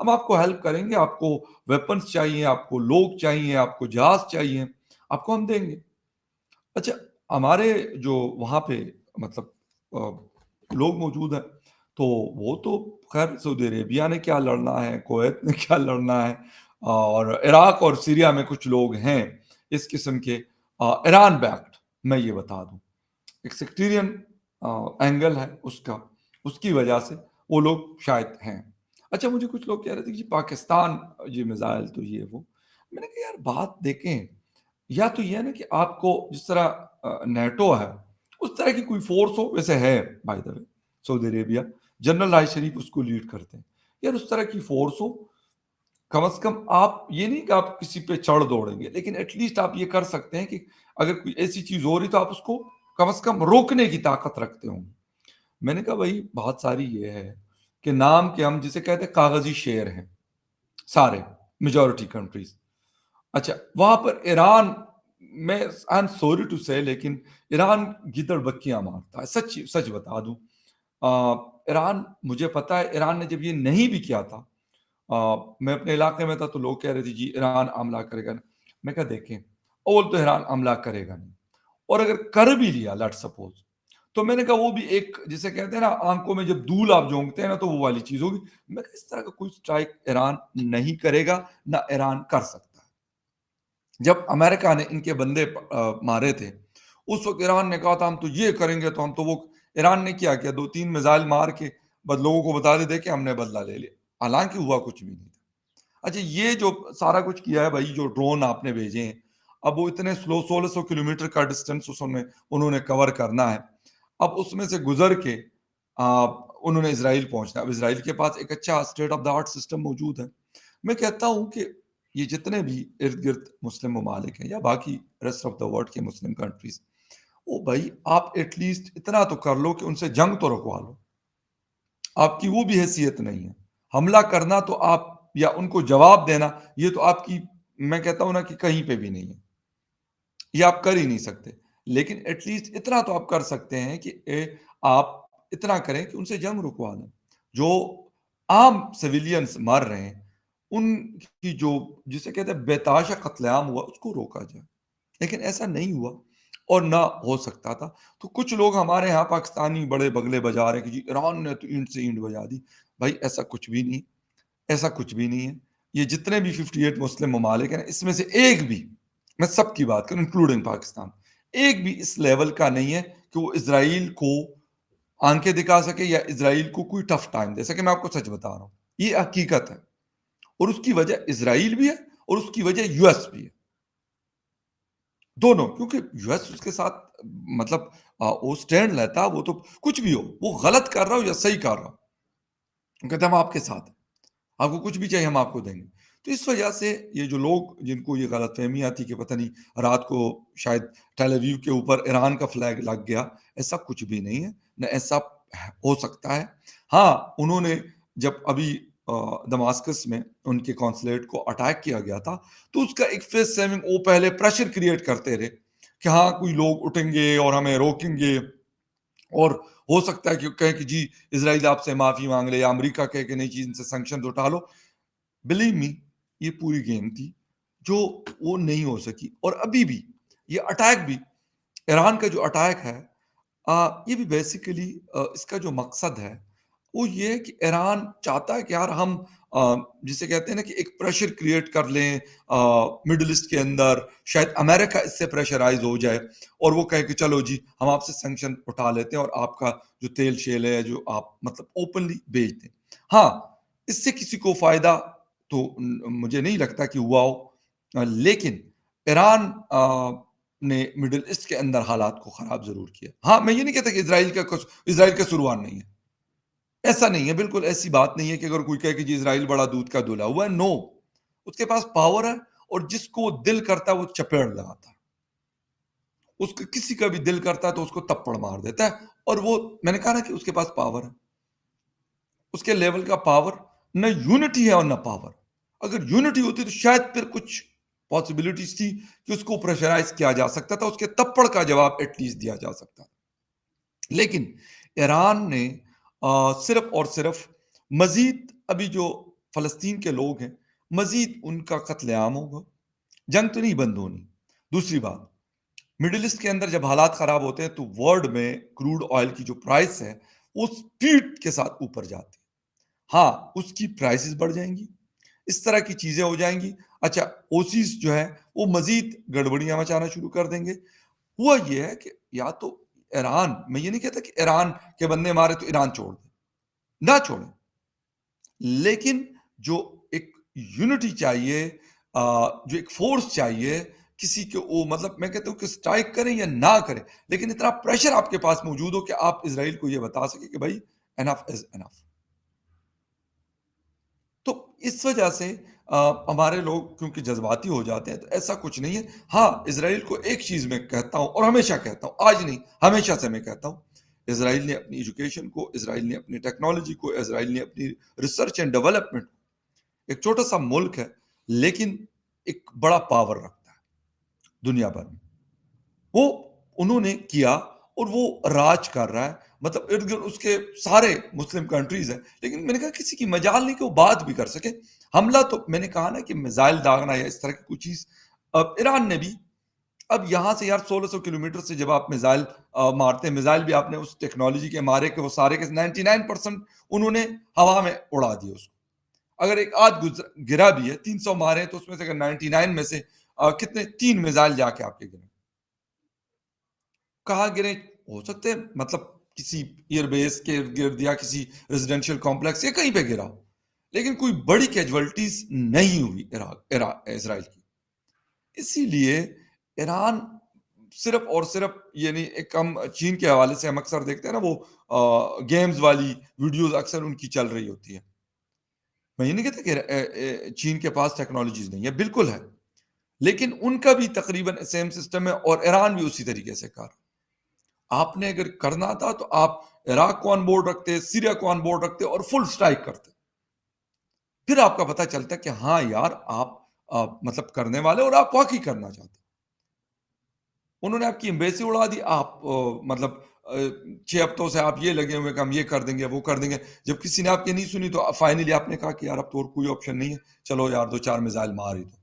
ہم آپ کو ہیلپ کریں گے، آپ کو ویپنس چاہیے، آپ کو لوگ چاہیے، آپ کو جہاز چاہیے، آپ کو ہم دیں گے۔ اچھا، ہمارے جو وہاں پہ مطلب لوگ موجود ہیں، تو وہ تو خیر سعودی عربیہ نے کیا لڑنا ہے، کویت نے کیا لڑنا ہے، اور عراق اور سیریا میں کچھ لوگ ہیں اس قسم کے ایران بیکڈ، میں یہ بتا دوں ایک سیکٹیرین اینگل ہے اس کا، اس کی وجہ سے وہ لوگ شاید ہیں۔ اچھا، مجھے کچھ لوگ کہہ رہے تھے کہ جی پاکستان یہ میزائل تو یہ وہ، میں نے کہا یار بات دیکھیں، یا تو یہ ہے نا کہ آپ کو جس طرح نیٹو ہے اس طرح کی کوئی فورس ہو، ویسے ہے by the way Saudi Arabia, general راہ شریف اس کو لیڈ کرتے ہیں، یار اس طرح کی فورس ہو، کم از کم آپ یہ نہیں کہ آپ کسی پہ چڑھ دوڑیں گے، لیکن ایٹ لیسٹ آپ یہ کر سکتے ہیں کہ اگر کوئی ایسی چیز ہو رہی تو آپ اس کو کم از کم روکنے کی طاقت رکھتے ہوں۔ میں نے کہا بھائی بہت ساری یہ ہے کہ نام کے ہم جسے کہتے ہیں کاغذی شعر ہیں سارے میجورٹی کنٹریز۔ اچھا، وہاں پر ایران میں آئی ایم سوری ٹو سے، لیکن ایران گیدڑ بکیاں مارتا ہے، سچ سچ بتا دوں۔ ایران، مجھے پتا ہے ایران نے جب یہ نہیں بھی کیا تھا، میں اپنے علاقے میں تھا تو لوگ کہہ رہے تھے جی ایران حملہ کرے گا، میں کہا دیکھیں اول تو ایران حملہ کرے گا نہیں، اور اگر کر بھی لیا لیٹ سپوز، تو میں نے کہا وہ بھی ایک جسے کہتے ہیں نا آنکھوں میں جب دھول آپ جھونکتے ہیں نا تو وہ والی چیز ہوگی۔ میں کہا اس طرح کا کوئی سٹرائک ایران نہیں کرے گا، نہ ایران کر سکتا ہے۔ جب امریکہ نے ان کے بندے مارے تھے اس وقت ایران نے کہا تھا ہم تو یہ کریں گے، تو ہم تو وہ ایران نے کیا 2-3 میزائل مار کے بس لوگوں کو بتا دے کہ ہم نے بدلہ لے لیا، حالانکہ ہوا کچھ بھی نہیں تھا۔ اچھا، یہ جو سارا کچھ کیا ہے بھائی، جو ڈرون آپ نے بھیجے ہیں، اب وہ اتنے 1600 کلومیٹر کا ڈسٹینس انہوں نے کور کرنا ہے، اب اس میں سے گزر کے انہوں نے اسرائیل پہنچنا ہے۔ اب اسرائیل کے پاس ایک اچھا state of the art system موجود ہے۔ میں کہتا ہوں کہ یہ جتنے بھی ارد گرد مسلم ممالک ہیں یا باقی ریسٹ آف دا ورلڈ کے مسلم کنٹریز، وہ بھائی آپ ایٹ لیسٹ اتنا تو کر لو کہ ان سے جنگ تو رکوا لو۔ آپ کی وہ بھی حیثیت نہیں ہے، حملہ کرنا تو آپ یا ان کو جواب دینا یہ تو آپ کی، میں کہتا ہوں نا کہ کہیں پہ بھی نہیں ہے، یہ آپ کر ہی نہیں سکتے، لیکن ایٹ لیسٹ اتنا تو آپ کر سکتے ہیں کہ آپ اتنا کریں کہ ان سے جنگ رکوا لیں۔ جو عام سویلینز مر رہے ہیں ان کی جو جسے کہتے ہیں بے تحاشا قتل عام ہوا اس کو روکا جائے، لیکن ایسا نہیں ہوا اور نہ ہو سکتا تھا۔ تو کچھ لوگ ہمارے یہاں پاکستانی بڑے بگلے بجا رہے ہیں کہ جی ایران نے تو اینٹ سے اینٹ بجا دی۔ بھائی ایسا کچھ بھی نہیں، ایسا کچھ بھی نہیں ہے۔ یہ جتنے بھی 58 مسلم ممالک ہیں اس میں سے ایک بھی، میں سب کی بات کروں انکلوڈنگ پاکستان، ایک بھی اس لیول کا نہیں ہے کہ وہ اسرائیل کو آنکھیں دکھا سکے یا اسرائیل کو کوئی ٹف ٹائم دے سکے۔ میں آپ کو سچ بتا رہا ہوں، یہ حقیقت ہے، اور اس کی وجہ اسرائیل بھی ہے اور اس کی وجہ یو ایس بھی ہے، دونوں، کیونکہ یو ایس اس کے ساتھ مطلب وہ سٹینڈ لیتا، وہ تو کچھ بھی ہو، وہ غلط کر رہا ہو یا صحیح کر رہا ہو، کہتے ہم آپ کے ساتھ ہیں، آپ کو کچھ بھی چاہیے ہم آپ کو دیں گے۔ تو اس وجہ سے یہ جو لوگ جن کو یہ غلط فہمی آتی کہ پتہ نہیں رات کو شاید ٹیل اویو کے اوپر ایران کا فلیگ لگ گیا، ایسا کچھ بھی نہیں ہے، نہ ایسا ہو سکتا ہے۔ ہاں، انہوں نے جب ابھی دماسکس میں ان کے کونسلیٹ کو اٹیک کیا گیا تھا تو اس کا ایک فیس سیونگ وہ پہلے پریشر کریٹ کرتے رہے کہ ہاں کوئی لوگ اٹھیں گے اور ہمیں روکیں گے، اور ہو سکتا ہے کہ کہیں کہ جی اسرائیل آپ سے معافی مانگ لے یا امریکہ کہے کہ نہیں چیز ان سے سینکشن اٹھا لو۔ بلیو می، یہ پوری گیم تھی جو وہ نہیں ہو سکی، اور ابھی بھی یہ اٹیک بھی، ایران کا جو اٹیک ہے یہ بھی بیسیکلی اس کا جو مقصد ہے وہ یہ ہے کہ ایران چاہتا ہے کہ یار ہم جسے کہتے ہیں نا کہ ایک پریشر کریٹ کر لیں مڈل ایسٹ کے اندر، شاید امریکہ اس سے پریشرائز ہو جائے اور وہ کہے کہ چلو جی ہم آپ سے سینکشن اٹھا لیتے ہیں اور آپ کا جو تیل شیل ہے جو آپ مطلب اوپنلی بیچ دیں۔ ہاں، اس سے کسی کو فائدہ تو مجھے نہیں لگتا کہ ہوا ہو، لیکن ایران نے مڈل ایسٹ کے اندر حالات کو خراب ضرور کیا۔ ہاں، میں یہ نہیں کہتا کہ اسرائیل کا قصوروار نہیں ہے، ایسا نہیں ہے، بالکل ایسی بات نہیں ہے کہ اگر کوئی کہے کہ جی اسرائیل بڑا دودھ کا دھلا ہوا ہے، نو، اس کے پاس پاور ہے اور جس کو دل کرتا ہے وہ چپیڑ لگاتا ہے، اس کا کسی کا بھی دل کرتا ہے تو اس کو تپڑ مار دیتا ہے، اور وہ میں نے کہا نا کہ اس کے پاس پاور ہے، اس کے لیول کا پاور، نہ یونٹی ہے اور نہ پاور۔ اگر یونٹی ہوتی تو شاید پھر کچھ پاسبلٹیز تھی کہ اس کو پریشرائز کیا جا سکتا تھا، اس کے تپڑ کا جواب ایٹ لیسٹ دیا جا سکتا تھا، لیکن ایران نے صرف اور صرف مزید ابھی جو فلسطین کے لوگ ہیں، مزید ان کا قتل عام ہوگا، جنگ تو نہیں بند ہونی۔ دوسری بات، مڈل ایسٹ کے اندر جب حالات خراب ہوتے ہیں تو ورلڈ میں کروڈ آئل کی جو پرائس ہے وہ سپیڈ کے ساتھ اوپر جاتی ہے۔ ہاں، اس کی پرائسز بڑھ جائیں گی، اس طرح کی چیزیں ہو جائیں گی۔ اچھا، اوسیز جو ہے وہ مزید گڑبڑیاں مچانا شروع کر دیں گے۔ ہوا یہ ہے کہ یا تو ایران، میں یہ نہیں کہتا کہ ایران کے بندے مارے تو ایران چھوڑ دیں، نہ چھوڑیں، لیکن جو ایک یونٹی چاہیے، جو ایک فورس چاہیے کسی کے، وہ مطلب میں کہتا ہوں کہ سٹرائک کریں یا نہ کریں، لیکن اتنا پریشر آپ کے پاس موجود ہو کہ آپ اسرائیل کو یہ بتا سکے کہ بھائی انف از انف۔ تو اس وجہ سے ہمارے لوگ کیونکہ جذباتی ہو جاتے ہیں، تو ایسا کچھ نہیں ہے۔ ہاں، اسرائیل کو ایک چیز میں کہتا ہوں اور ہمیشہ کہتا ہوں، آج نہیں ہمیشہ سے میں کہتا ہوں، اسرائیل نے اپنی ایجوکیشن کو، اسرائیل نے اپنی ٹیکنالوجی کو، اسرائیل نے اپنی ریسرچ اینڈ ڈیولپمنٹ، ایک چھوٹا سا ملک ہے لیکن ایک بڑا پاور رکھتا ہے دنیا بھر میں، وہ انہوں نے کیا اور وہ راج کر رہا ہے، مطلب ارد گرد اس کے سارے مسلم کنٹریز ہیں، لیکن میں نے کہا کسی کی مجال نہیں کہ وہ بات بھی کر سکے۔ حملہ تو میں نے کہا نا کہ میزائل داغنا یا اس طرح کی کوئی چیز، اب ایران نے بھی، اب یہاں سے یار 1600 کلومیٹر سے جب آپ میزائل مارتے ہیں، میزائل بھی آپ نے اس ٹیکنالوجی کے مارے کہ وہ سارے کے 99% انہوں نے ہوا میں اڑا دیا اس کو۔ اگر ایک آدھ گرا بھی ہے، 300 مارے تو اس میں سے اگر 99 میں سے کتنے 3 میزائل جا کے آپ کے گرے، کہاں گرے؟ ہو سکتے ہیں مطلب کسی ایئر بیس کے ارد گرد یا کسی ریزیڈینشیل کمپلیکس یا کہیں پہ گرا ہو، لیکن کوئی بڑی کیجوالٹیز نہیں ہوئی اسرائیل کی۔ اسی لیے ایران صرف اور صرف، یعنی ایک ہم چین کے حوالے سے ہم اکثر دیکھتے ہیں نا، وہ گیمز والی ویڈیوز اکثر ان کی چل رہی ہوتی ہے۔ میں یہ نہیں کہتا کہ چین کے پاس ٹیکنالوجیز نہیں ہے، بالکل ہے، لیکن ان کا بھی تقریباً سیم سسٹم ہے اور ایران بھی اسی طریقے سے کر۔ آپ نے اگر کرنا تھا تو آپ عراق کو آن بورڈ رکھتے، سیریا کو آن بورڈ رکھتے اور فل سٹرائک کرتے، پھر آپ کا پتہ چلتا کہ ہاں یار آپ مطلب کرنے والے اور آپ واقعی کرنا چاہتے۔ انہوں نے آپ کی ایمبیسی اڑا دی، آپ مطلب 6 ہفتوں سے آپ یہ لگے ہوئے کہ ہم یہ کر دیں گے وہ کر دیں گے، جب کسی نے آپ کی نہیں سنی تو فائنلی آپ نے کہا کہ یار اب تو اور کوئی آپشن نہیں ہے، چلو یار 2-4 میزائل مار ہی دو،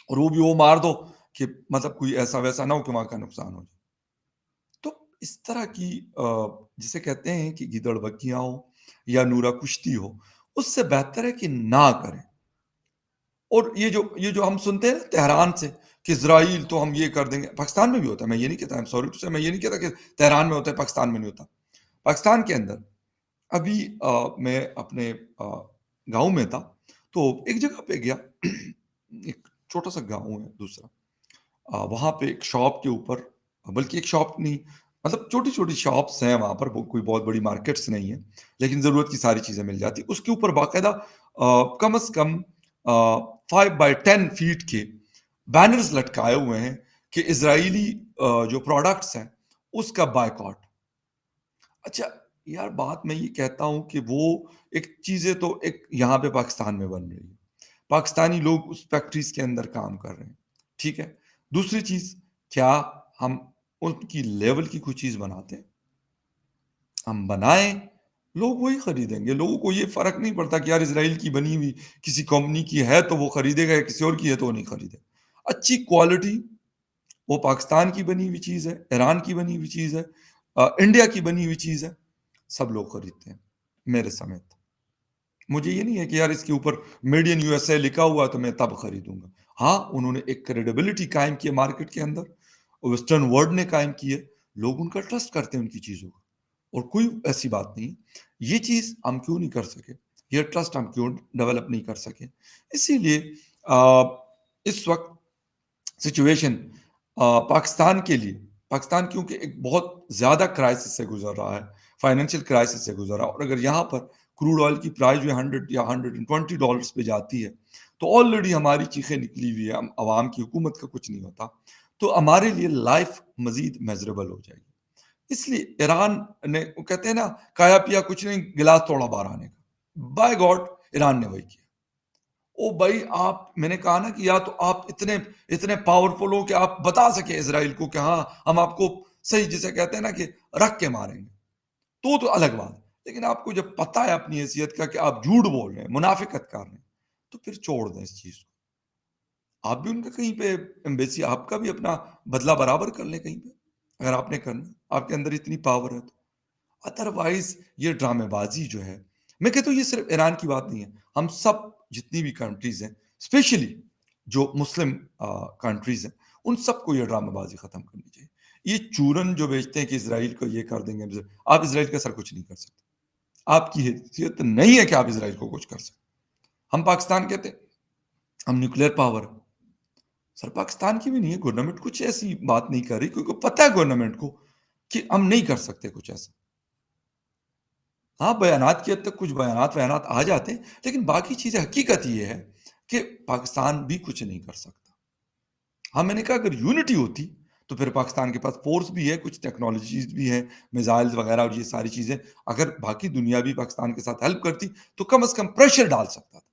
اور وہ بھی وہ مار دو کہ مطلب کوئی ایسا ویسا نہ ہو کہ وہاں کا نقصان ہو جائے۔ تو اس طرح کی جسے کہتے ہیں کہ گیدڑ بگیاں ہو یا نورا کشتی ہو، اس سے بہتر ہے کہ نہ کریں۔ اور یہ جو ہم سنتے ہیں تہران سے کہ اسرائیل تو ہم یہ کر دیں گے، پاکستان میں بھی ہوتا ہے، میں یہ نہیں کہتا، سوری ٹو سے، میں یہ نہیں کہتا کہ تہران میں ہوتا ہے پاکستان میں نہیں ہوتا۔ پاکستان کے اندر ابھی میں اپنے گاؤں میں تھا، تو ایک جگہ پہ گیا، ایک چھوٹا سا گاؤں ہے دوسرا، وہاں پہ ایک شاپ کے اوپر، بلکہ ایک شاپ نہیں، مطلب چھوٹی چھوٹی شاپس ہیں وہاں پر، کوئی بہت بڑی مارکیٹس نہیں ہے، لیکن ضرورت کی ساری چیزیں مل جاتی۔ اس کے اوپر باقاعدہ کم از کم 5x10 فیٹ کے بینرز لٹکائے ہوئے ہیں کہ اسرائیلی جو پروڈکٹس ہیں اس کا بائیکاٹ۔ اچھا یار، بات میں یہ کہتا ہوں کہ وہ ایک چیزیں تو ایک یہاں پہ پاکستان میں بن رہی ہے، پاکستانی لوگ اس فیکٹریز کے اندر کام کر رہے ہیں، ٹھیک ہے۔ دوسری چیز، کیا ہم ان کی لیول کی کوئی چیز بناتے ہیں؟ ہم بنائیں، لوگ وہی خریدیں گے، لوگوں کو یہ فرق نہیں پڑتا کہ یار اسرائیل کی بنی ہوئی کسی کمپنی کی ہے تو وہ خریدے گا یا کسی اور کی ہے تو وہ نہیں خریدے۔ اچھی کوالٹی، وہ پاکستان کی بنی ہوئی چیز ہے، ایران کی بنی ہوئی چیز ہے، انڈیا کی بنی ہوئی چیز ہے، سب لوگ خریدتے ہیں، میرے سمیت۔ مجھے یہ نہیں ہے کہ یار اس کے اوپر made in U S A لکھا ہوا تو میں تب خریدوں گا۔ ہاں، انہوں نے ایک کریڈیبلٹی قائم کی ہے مارکیٹ کے اندر، ویسٹرن ورلڈ نے قائم کی ہے، لوگ ان کا ٹرسٹ کرتے ہیں ان کی چیزوں کو، اور کوئی ایسی بات نہیں۔ یہ چیز ہم کیوں نہیں کر سکے، یہ ٹرسٹ ہم کیوں ڈیولپ نہیں کر سکے؟ اسی لیے اس وقت سچویشن پاکستان کے لیے، پاکستان کیونکہ ایک بہت زیادہ کرائسس سے گزر رہا ہے، فائنینشیل کرائسس سے گزر رہا ہے، اور اگر یہاں پر کروڈ آئل کی پرائز جو 100 یا $120 پہ جاتی ہے تو آلریڈی ہماری چیخیں نکلی ہوئی ہے، ہم عوام کی حکومت کا کچھ نہیں ہوتا، تو ہمارے لیے لائف مزید میزریبل ہو جائے گی۔ اس لیے ایران نے، وہ کہتے ہیں نا، کھایا پیا کچھ نہیں، گلاس توڑا باہر آنے کا، بائی گاڈ ایران نے وہی کیا۔ او بھائی، آپ، میں نے کہا نا کہ یا تو آپ اتنے پاورفل ہو کہ آپ بتا سکے اسرائیل کو کہ ہاں ہم آپ کو صحیح، جسے کہتے ہیں نا کہ رکھ کے ماریں گے، تو الگ بات ہے، لیکن آپ کو جب پتہ ہے اپنی حیثیت کا کہ آپ جھوٹ بول رہے ہیں، منافقت کر رہے ہیں، تو پھر چھوڑ دیں اس چیز کو. آپ بھی ان کا کہیں پہ ایمبیسی، آپ کا بھی اپنا بدلہ برابر کر لیں کہیں پہ، اگر آپ نے کرنا، آپ کے اندر اتنی پاور ہے تو. ادروائز یہ ڈرامے بازی جو ہے، میں کہتا ہوں یہ صرف ایران کی بات نہیں ہے، ہم سب جتنی بھی کنٹریز ہیں، اسپیشلی جو مسلم کنٹریز ہیں، ان سب کو یہ ڈرامہ بازی ختم کرنی چاہیے. یہ چورن جو بیچتے ہیں کہ اسرائیل کو یہ کر دیں گے، آپ اسرائیل کا سر کچھ نہیں کر سکتے. آپ کی حیثیت نہیں ہے کہ آپ اسرائیل کو کچھ کر سکتے. ہم پاکستان کہتے ہیں ہم نیوکلیئر پاور، سر پاکستان کی بھی نہیں ہے. گورنمنٹ کچھ ایسی بات نہیں کر رہی کیونکہ پتہ ہے گورنمنٹ کو کہ ہم نہیں کر سکتے کچھ ایسا. ہاں بیانات کی حد تک کچھ بیانات آ جاتے ہیں، لیکن باقی چیزیں حقیقت یہ ہے کہ پاکستان بھی کچھ نہیں کر سکتا. ہاں میں نے کہا اگر یونٹی ہوتی تو پھر پاکستان کے پاس فورس بھی ہے، کچھ ٹیکنالوجیز بھی ہیں، میزائلز وغیرہ اور یہ ساری چیزیں. اگر باقی دنیا بھی پاکستان کے ساتھ ہیلپ کرتی تو کم از کم پریشر ڈال سکتا تھا.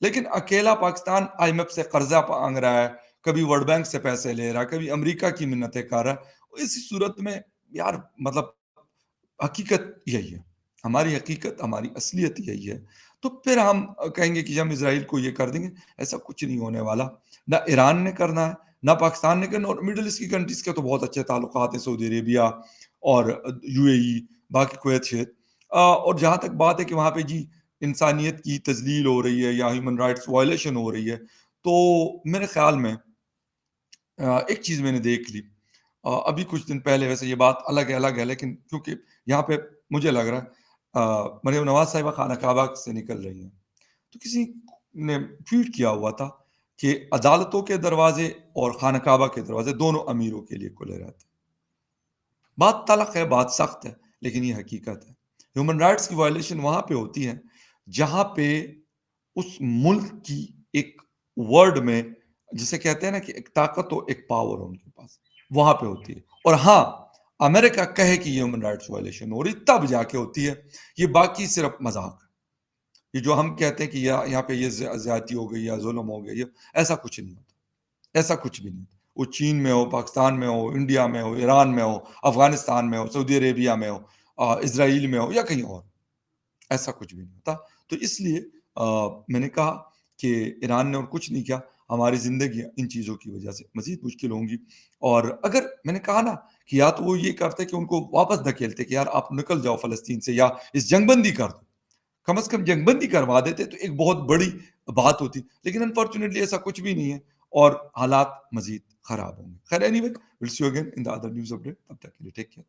لیکن اکیلا پاکستان آئی ایم ایف سے قرضہ مانگ رہا ہے، کبھی ورلڈ بینک سے پیسے لے رہا ہے، کبھی امریکہ کی منتیں کر رہا ہے. اسی صورت میں یار مطلب حقیقت یہی ہے، ہماری حقیقت، ہماری اصلیت یہی ہے. تو پھر ہم کہیں گے کہ ہم اسرائیل کو یہ کر دیں گے، ایسا کچھ نہیں ہونے والا. نہ ایران نے کرنا ہے، نہ پاکستان نے کرنا. اور مڈل ایسٹ کی کنٹریز کے تو بہت اچھے تعلقات ہیں، سعودی عربیہ اور یو اے ای، باقی کویت شیت. اور جہاں تک بات ہے کہ وہاں پہ جی انسانیت کی تذلیل ہو رہی ہے یا ہیومن رائٹس وائلیشن ہو رہی ہے، تو میرے خیال میں ایک چیز میں نے دیکھ لی ابھی کچھ دن پہلے. ویسے یہ بات الگ ہے لیکن کیونکہ یہاں پہ مجھے لگ رہا ہے مریم نواز صاحبہ خانہ کعبہ سے نکل رہی ہیں، تو کسی نے ٹویٹ کیا ہوا تھا کہ عدالتوں کے دروازے اور خانہ کعبہ کے دروازے دونوں امیروں کے لیے کھلے رہتے ہیں. بات تلخ ہے، بات سخت ہے، لیکن یہ حقیقت ہے. ہیومن رائٹس کی وائلیشن وہاں پہ ہوتی ہے جہاں پہ اس ملک کی ایک ورڈ میں جسے کہتے ہیں نا کہ ایک طاقت ہو، ایک پاور ہو ان کے پاس، وہاں پہ ہوتی ہے. اور ہاں امریکہ کہے کہ یہ ہیومن رائٹس وائلیشن ہو رہی تب جا کے ہوتی ہے. یہ باقی صرف مذاق ہے. یہ جو ہم کہتے ہیں کہ یہاں پہ یہ زیادتی ہو گئی یا ظلم ہو گیا، یہ ایسا کچھ نہیں ہوتا، ایسا کچھ بھی نہیں ہوتا. وہ چین میں ہو، پاکستان میں ہو، انڈیا میں ہو، ایران میں ہو، افغانستان میں ہو، سعودی عربیہ میں ہو، اسرائیل میں ہو یا کہیں اور، ایسا کچھ بھی نہیں ہوتا. تو اس لیے میں نے کہا کہ ایران نے اور کچھ نہیں کیا، ہماری زندگی ان چیزوں کی وجہ سے مزید مشکل ہوں گی. اور اگر میں نے کہا نا کہ یا تو وہ یہ کرتے کہ ان کو واپس دھکیلتے کہ یار آپ نکل جاؤ فلسطین سے یا اس جنگ بندی کر دو، کم از کم جنگ بندی کروا دیتے تو ایک بہت بڑی بات ہوتی. لیکن انفارچونیٹلی ایسا کچھ بھی نہیں ہے اور حالات مزید خراب ہوں گے. خیر anyway, will see you again in the other news update. تب تک کے لیے ٹیک کیئر.